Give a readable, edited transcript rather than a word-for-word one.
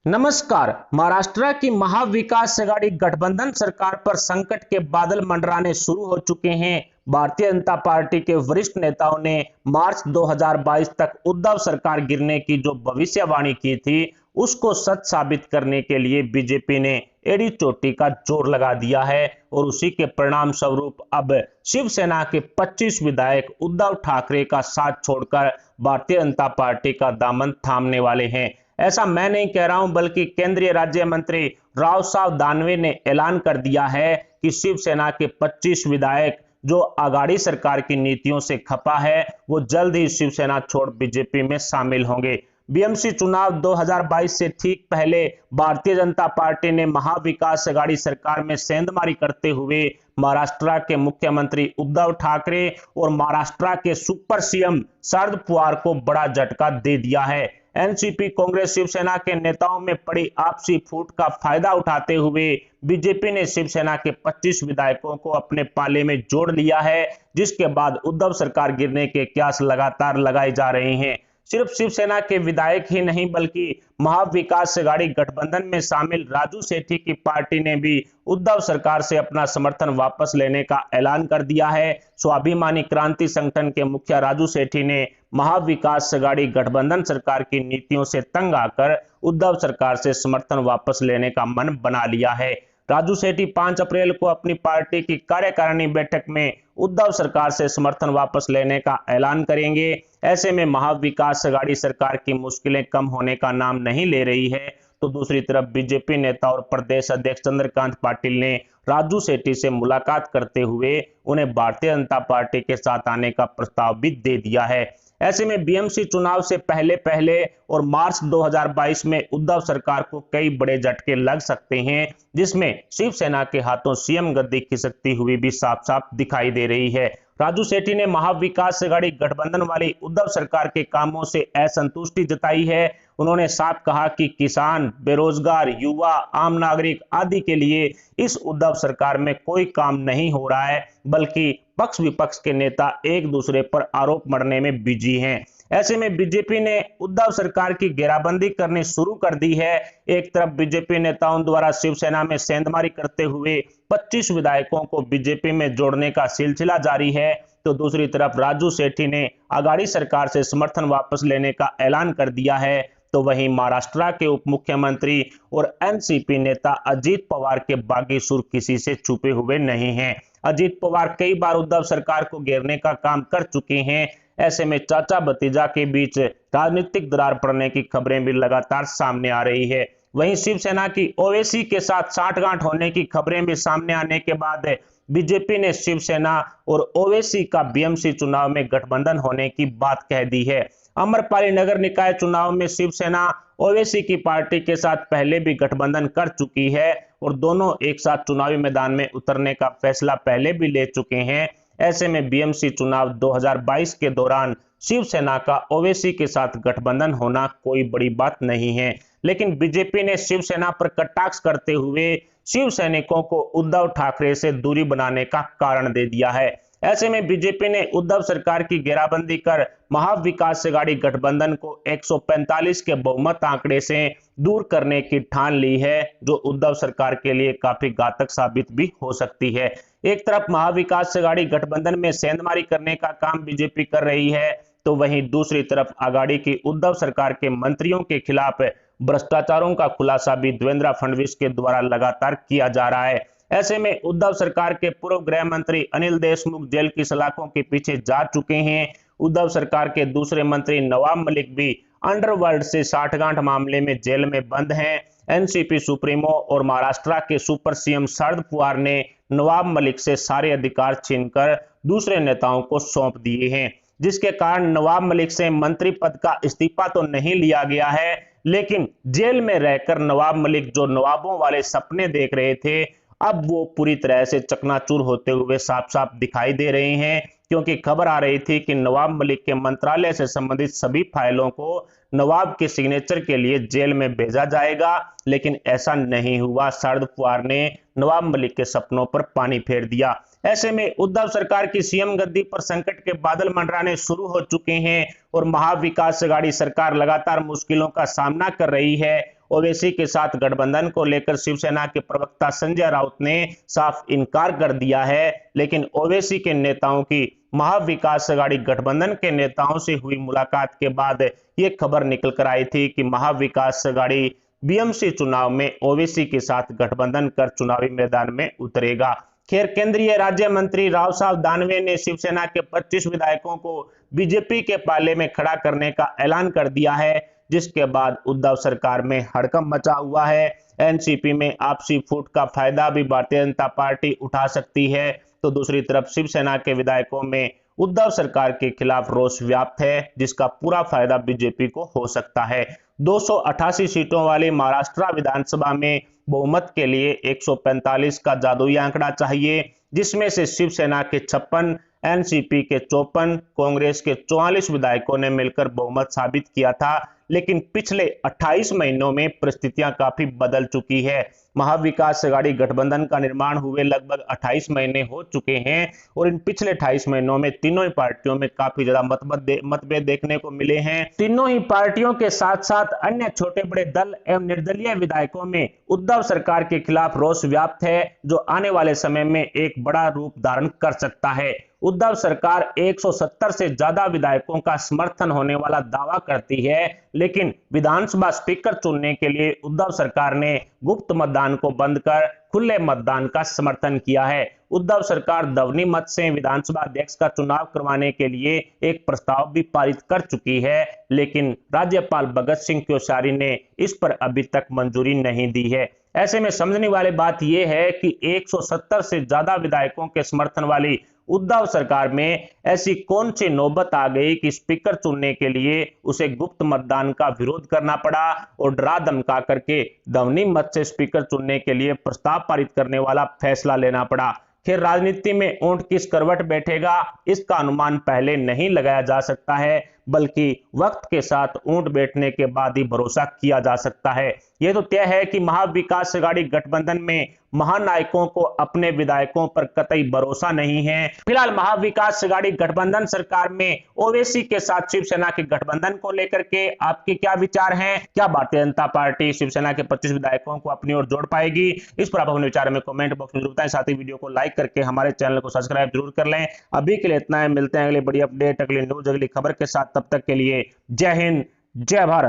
नमस्कार। महाराष्ट्र की महाविकास आघाड़ी गठबंधन सरकार पर संकट के बादल मंडराने शुरू हो चुके हैं। भारतीय जनता पार्टी के वरिष्ठ नेताओं ने मार्च 2022 तक उद्धव सरकार गिरने की जो भविष्यवाणी की थी, उसको सच साबित करने के लिए बीजेपी ने एड़ी चोटी का जोर लगा दिया है और उसी के परिणाम स्वरूप अब शिवसेना के 25 विधायक उद्धव ठाकरे का साथ छोड़कर भारतीय जनता पार्टी का दामन थामने वाले हैं। ऐसा मैं नहीं कह रहा हूं, बल्कि केंद्रीय राज्य मंत्री राव साहब दानवे ने ऐलान कर दिया है कि शिवसेना के 25 विधायक जो आघाड़ी सरकार की नीतियों से खपा है, वो जल्द ही शिवसेना छोड़ बीजेपी में शामिल होंगे। बीएमसी चुनाव 2022 से ठीक पहले भारतीय जनता पार्टी ने महाविकास आघाड़ी सरकार में सेंधमारी करते हुए महाराष्ट्र के मुख्यमंत्री उद्धव ठाकरे और महाराष्ट्र के सुपर सीएम शरद पवार को बड़ा झटका दे दिया है। एनसीपी कांग्रेस शिवसेना के नेताओं में पड़ी आपसी फूट का फायदा उठाते हुए बीजेपी ने शिवसेना के 25 विधायकों को अपने पाले में जोड़ लिया है, जिसके बाद उद्धव सरकार गिरने के कयास लगातार लगाए जा रहे हैं। सिर्फ शिवसेना के विधायक ही नहीं, बल्कि महाविकास आघाड़ी गठबंधन में शामिल राजू सेठी की पार्टी ने भी उद्धव सरकार से अपना समर्थन वापस लेने का ऐलान कर दिया है। स्वाभिमानी क्रांति संगठन के मुखिया राजू सेठी ने महाविकास आघाड़ी गठबंधन सरकार की नीतियों से तंग आकर उद्धव सरकार से समर्थन वापस लेने का मन बना लिया है। राजू सेठी 5 अप्रैल को अपनी पार्टी की कार्यकारिणी बैठक में उद्धव सरकार से समर्थन वापस लेने का ऐलान करेंगे। ऐसे में महाविकास आघाड़ी सरकार की मुश्किलें कम होने का नाम नहीं ले रही है, तो दूसरी तरफ बीजेपी नेता और प्रदेश अध्यक्ष चंद्रकांत पाटिल ने राजू सेठी से मुलाकात करते हुए उन्हें भारतीय जनता पार्टी के साथ आने का प्रस्ताव भी दे दिया है। ऐसे में बीएमसी चुनाव से पहले और मार्च 2022 में उद्धव सरकार को कई बड़े झटके लग सकते हैं, जिसमें शिवसेना के हाथों सीएम गद्दी खिसकती हुई भी साफ साफ दिखाई दे रही है। राजू सेठी ने महाविकास आघाड़ी गठबंधन वाली उद्धव सरकार के कामों से असंतुष्टि जताई है। उन्होंने साफ कहा कि किसान, बेरोजगार, युवा, आम नागरिक आदि के लिए इस उद्धव सरकार में कोई काम नहीं हो रहा है, बल्कि पक्ष विपक्ष के नेता एक दूसरे पर आरोप मढ़ने में बिजी हैं। ऐसे में बीजेपी ने उद्धव सरकार की घेराबंदी करनी शुरू कर दी है। एक तरफ बीजेपी नेताओं द्वारा शिवसेना में सेंधमारी करते हुए 25 विधायकों को बीजेपी में जोड़ने का सिलसिला जारी है, तो दूसरी तरफ राजू सेठी ने आघाड़ी सरकार से समर्थन वापस लेने का ऐलान कर दिया है। तो वहीं महाराष्ट्र के उप मुख्यमंत्री और एनसीपी नेता अजीत पवार के बागी सुर किसी से छुपे हुए नहीं हैं। अजीत पवार कई बार उद्धव सरकार को घेरने का काम कर चुके हैं। ऐसे में चाचा भतीजा के बीच राजनीतिक दरार पड़ने की खबरें भी लगातार सामने आ रही है। वहीं शिवसेना की ओवैसी के साथ साठगांठ होने की खबरें भी सामने आने के बाद बीजेपी ने शिवसेना और ओवैसी का बीएमसी चुनाव में गठबंधन होने की बात कह दी है। अमरपाली नगर निकाय चुनाव में शिवसेना ओवैसी की पार्टी के साथ पहले भी गठबंधन कर चुकी है और दोनों एक साथ चुनावी मैदान में उतरने का फैसला पहले भी ले चुके हैं। ऐसे में बीएमसी चुनाव 2022 के दौरान शिवसेना का ओवैसी के साथ गठबंधन होना कोई बड़ी बात नहीं है, लेकिन बीजेपी ने शिवसेना पर कटाक्ष करते हुए शिव सैनिकों को उद्धव ठाकरे से दूरी बनाने का कारण दे दिया है। ऐसे में बीजेपी ने उद्धव सरकार की घेराबंदी कर महाविकास आघाड़ी गठबंधन को 145 के बहुमत आंकड़े से दूर करने की ठान ली है, जो उद्धव सरकार के लिए काफी घातक साबित भी हो सकती है। एक तरफ महाविकास आघाड़ी गठबंधन में सेंधमारी करने का काम बीजेपी कर रही है, तो वहीं दूसरी तरफ आघाड़ी की उद्धव सरकार के मंत्रियों के खिलाफ भ्रष्टाचारों का खुलासा भी देवेंद्र फडणवीस के द्वारा लगातार किया जा रहा है। ऐसे में उद्धव सरकार के पूर्व गृह मंत्री अनिल देशमुख जेल की सलाखों के पीछे जा चुके हैं। उद्धव सरकार के दूसरे मंत्री नवाब मलिक भी अंडरवर्ल्ड से साठगांठ मामले में जेल में बंद हैं। एनसीपी सुप्रीमो और महाराष्ट्र के सुपर सीएम शरद पवार ने नवाब मलिक से सारे अधिकार छीनकर दूसरे नेताओं को सौंप दिए हैं, जिसके कारण नवाब मलिक से मंत्री पद का इस्तीफा तो नहीं लिया गया है, लेकिन जेल में रहकर नवाब मलिक जो नवाबों वाले सपने देख रहे थे, अब वो पूरी तरह से चकनाचूर होते हुए साफ साफ दिखाई दे रहे हैं। क्योंकि खबर आ रही थी कि नवाब मलिक के मंत्रालय से संबंधित सभी फाइलों को नवाब के सिग्नेचर के लिए जेल में भेजा जाएगा, लेकिन ऐसा नहीं हुआ। शरद पवार ने नवाब मलिक के सपनों पर पानी फेर दिया। ऐसे में उद्धव सरकार की सीएम गद्दी पर संकट के बादल मंडराने शुरू हो चुके हैं और महाविकास आघाड़ी सरकार लगातार मुश्किलों का सामना कर रही है ओवैसी के साथ गठबंधन को लेकर शिवसेना के प्रवक्ता संजय राउत ने साफ इनकार कर दिया है, लेकिन ओवैसी के नेताओं की महाविकास अघाड़ी गठबंधन के नेताओं से हुई मुलाकात के बाद ये खबर निकल कर आई थी कि महाविकास अघाड़ी बीएमसी चुनाव में ओवैसी के साथ गठबंधन कर चुनावी मैदान में उतरेगा। खैर, केंद्रीय राज्य मंत्री राव साहब दानवे ने शिवसेना के 25 विधायकों को बीजेपी के पाले में खड़ा करने का ऐलान कर दिया है, जिसके बाद उद्धव सरकार में हड़कंप मचा हुआ है। एनसीपी में आपसी फूट का फायदा भी भारतीय जनता पार्टी उठा सकती है, तो दूसरी तरफ शिवसेना के विधायकों में उद्धव सरकार के खिलाफ रोष व्याप्त है, जिसका पूरा फायदा बीजेपी को हो सकता है। 288 सीटों वाली महाराष्ट्र विधानसभा में बहुमत के लिए 145 का जादुई आंकड़ा चाहिए, जिसमें से शिवसेना के 56, एनसीपी के 54, कांग्रेस के 44 विधायकों ने मिलकर बहुमत साबित किया था। लेकिन पिछले 28 महीनों में परिस्थितियां काफी बदल चुकी है। महाविकास अघाड़ी गठबंधन का निर्माण हुए लगभग 28 महीने हो चुके हैं और इन पिछले 28 महीनों में तीनों ही पार्टियों में काफी ज्यादा मतभेद देखने को मिले हैं। तीनों ही पार्टियों के साथ साथ अन्य छोटे बड़े दल एवं निर्दलीय विधायकों में उद्धव सरकार के खिलाफ रोष व्याप्त है, जो आने वाले समय में एक बड़ा रूप धारण कर सकता है। उद्धव सरकार 170 से ज्यादा विधायकों का समर्थन होने वाला दावा करती है, लेकिन विधानसभा स्पीकर चुनने के लिए उद्धव सरकार ने गुप्त मतदान को बंद कर खुले मतदान का समर्थन किया है। उद्धव सरकार ध्वनि मत से विधानसभा अध्यक्ष का चुनाव करवाने के लिए एक प्रस्ताव भी पारित कर चुकी है, लेकिन राज्यपाल भगत सिंह कोश्यारी ने इस पर अभी तक मंजूरी नहीं दी है। ऐसे में समझने वाली बात यह है कि 170 से ज्यादा विधायकों के समर्थन वाली उद्धव सरकार में ऐसी कौन सी नौबत आ गई कि स्पीकर चुनने के लिए उसे गुप्त मतदान का विरोध करना पड़ा और डरा धमका करके ध्वनि मत से स्पीकर चुनने के लिए प्रस्ताव पारित करने वाला फैसला लेना पड़ा। खैर, राजनीति में ऊंट किस करवट बैठेगा इसका अनुमान पहले नहीं लगाया जा सकता है, बल्कि वक्त के साथ ऊंट बैठने के बाद ही भरोसा किया जा सकता है। यह तो तय है कि महाविकास अघाड़ी गठबंधन में महानायकों को अपने विधायकों पर कतई भरोसा नहीं है। फिलहाल महाविकास अघाड़ी गठबंधन सरकार में ओवैसी के साथ शिवसेना के गठबंधन को लेकर के आपके क्या विचार हैं? क्या भारतीय जनता पार्टी शिवसेना के 25 विधायकों को अपनी ओर जोड़ पाएगी? इस पर आप अपने विचार में कमेंट बॉक्स में जरूर बताएं। साथ ही वीडियो को लाइक करके हमारे चैनल को सब्सक्राइब जरूर कर लें। अभी के लिए इतना है, मिलते हैं अगले बड़ी अपडेट, अगली न्यूज, अगली खबर के साथ। तब तक के लिए जय हिंद, जय भारत।